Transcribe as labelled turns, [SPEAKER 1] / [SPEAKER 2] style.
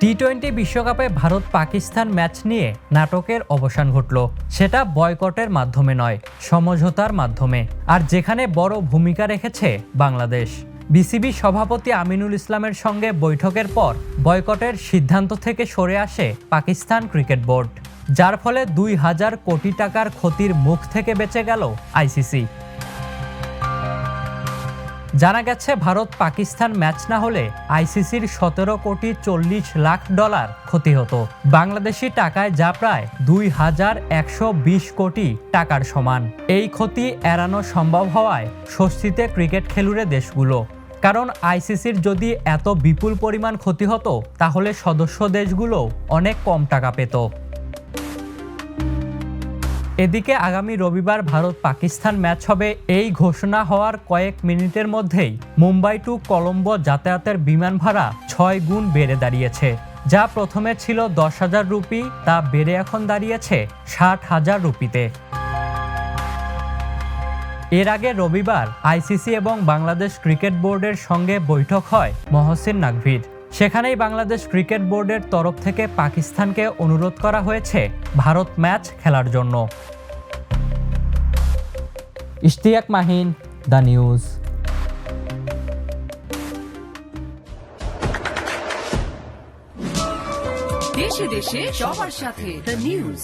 [SPEAKER 1] টি-20 বিশ্বকাপে ভারত পাকিস্তান ম্যাচ নিয়ে নাটকের অবসান ঘটল। সেটা বয়কটের মাধ্যমে নয়, সমঝোতার মাধ্যমে। আর যেখানে বড় ভূমিকা রেখেছে বাংলাদেশ। বিসিবি সভাপতি আমিনুল ইসলামের সঙ্গে বৈঠকের পর বয়কটের সিদ্ধান্ত থেকে সরে আসে পাকিস্তান ক্রিকেট বোর্ড, যার ফলে ২,০০০ কোটি টাকার ক্ষতির মুখ থেকে বেঁচে গেল আইসিসি। জানা গেছে ভারত পাকিস্তান ম্যাচ না হলে আইসিসির ১৭,৪০,০০,০০০ ক্ষতি হতো। বাংলাদেশি টাকায় যা প্রায় ২,১২০ কোটি টাকার সমান। এই ক্ষতি এড়ানো সম্ভব হওয়ায় স্বস্তিতে ক্রিকেট খেলুড়ে দেশগুলো। কারণ আইসিসির যদি এত বিপুল পরিমাণ ক্ষতি হতো তাহলে সদস্য দেশগুলো অনেক কম টাকা পেত। এদিকে আগামী রবিবার ভারত পাকিস্তান ম্যাচ হবে। এই ঘোষণা হওয়ার কয়েক মিনিটের মধ্যেই মুম্বাই টু কলম্বো যাতায়াতের বিমান ভাড়া ৬ গুণ বেড়ে দাঁড়িয়েছে। যা প্রথমে ছিল ১০,০০০ রুপি, তা বেড়ে এখন দাঁড়িয়েছে ৬০,০০০ রুপিতে। এর আগে রবিবার আইসিসি এবং বাংলাদেশ ক্রিকেট বোর্ডের সঙ্গে বৈঠক হয় মহসিন নাকভির। সেখানেই বাংলাদেশ ক্রিকেট বোর্ডের তরফ থেকে পাকিস্তানকে অনুরোধ করা হয়েছে ভারত ম্যাচ খেলার জন্য। Ishtiaq Mahin, the news.
[SPEAKER 2] দেশে দেশে সবার সাথে দ্য নিউজ।